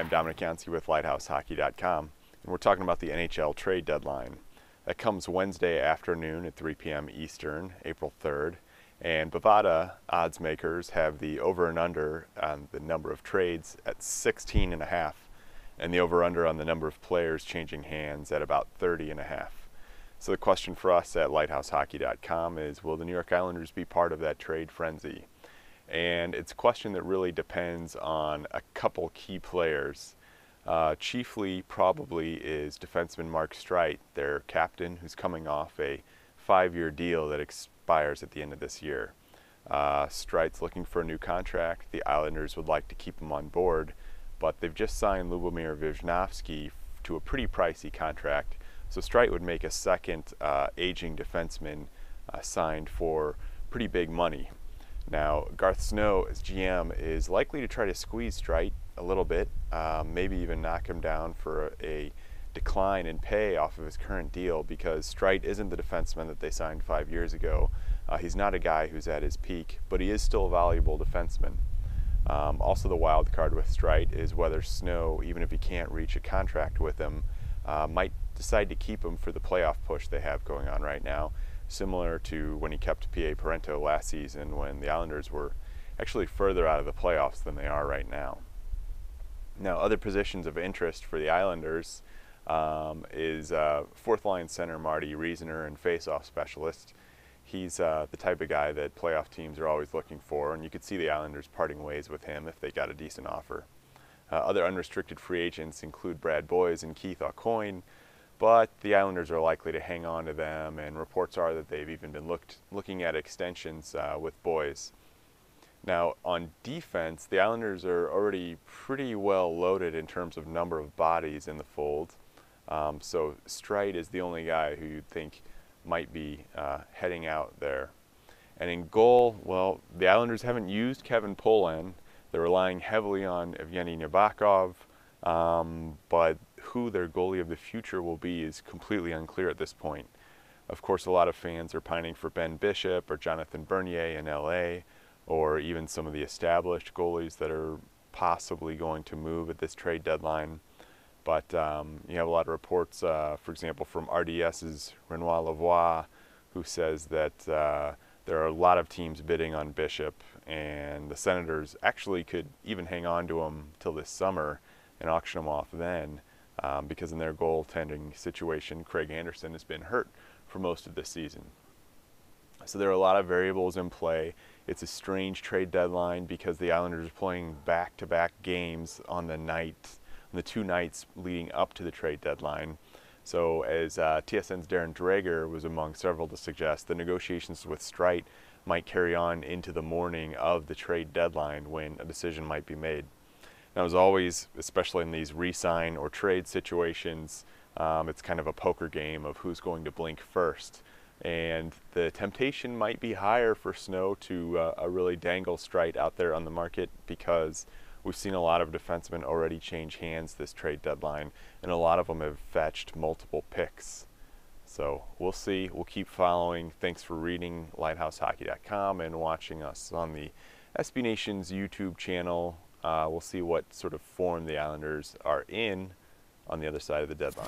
I'm Dominic Yancey with LighthouseHockey.com, and we're talking about the NHL Trade Deadline. That comes Wednesday afternoon at 3 p.m. Eastern, April 3rd, and Bovada odds makers have the over and under on the number of trades at 16.5, and the over under on the number of players changing hands at about 30.5. So the question for us at LighthouseHockey.com is, will the New York Islanders be part of that trade frenzy? And it's a question that really depends on a couple key players. Chiefly probably is defenseman Mark Streit, their captain, who's coming off a 5-year deal that expires at the end of this year. Streit's looking for a new contract. The Islanders would like to keep him on board, but they've just signed Lubomir Visnovsky to a pretty pricey contract. So Streit would make a second aging defenseman signed for pretty big money. Now, Garth Snow, as GM, is likely to try to squeeze Streit a little bit, maybe even knock him down for a decline in pay off of his current deal, because Streit isn't the defenseman that they signed 5 years ago. He's not a guy who's at his peak, but he is still a valuable defenseman. Also, the wild card with Streit is whether Snow, even if he can't reach a contract with him, might decide to keep him for the playoff push they have going on right now, similar to when he kept P.A. Parento last season, when the Islanders were actually further out of the playoffs than they are right now. Now, other positions of interest for the Islanders is fourth line center Marty Reasoner and face-off specialist. He's the type of guy that playoff teams are always looking for, and you could see the Islanders parting ways with him if they got a decent offer. Other unrestricted free agents include Brad Boyes and Keith Aucoin, but the Islanders are likely to hang on to them, and reports are that they've even been looking at extensions with Boyes. Now, on defense, the Islanders are already pretty well loaded in terms of number of bodies in the fold. So Streit is the only guy who you'd think might be heading out there. And in goal, well, the Islanders haven't used Kevin Poulin. They're relying heavily on Evgeny Nabokov, but who their goalie of the future will be is completely unclear at this point. Of course, a lot of fans are pining for Ben Bishop or Jonathan Bernier in LA, or even some of the established goalies that are possibly going to move at this trade deadline. But you have a lot of reports, for example, from RDS's Renoir Lavoie, who says that there are a lot of teams bidding on Bishop, and the Senators actually could even hang on to him till this summer and auction him off then, because in their goaltending situation, Craig Anderson has been hurt for most of this season. So there are a lot of variables in play. It's a strange trade deadline because the Islanders are playing back-to-back games on the 2 nights leading up to the trade deadline. So as TSN's Darren Dreger was among several to suggest, the negotiations with Streit might carry on into the morning of the trade deadline when a decision might be made. Now, as always, especially in these re-sign or trade situations, it's kind of a poker game of who's going to blink first. And the temptation might be higher for Snow to really dangle Streit out there on the market, because we've seen a lot of defensemen already change hands this trade deadline, and a lot of them have fetched multiple picks. So we'll see. We'll keep following. Thanks for reading LighthouseHockey.com and watching us on the SB Nation's YouTube channel. We'll see what sort of form the Islanders are in on the other side of the deadline.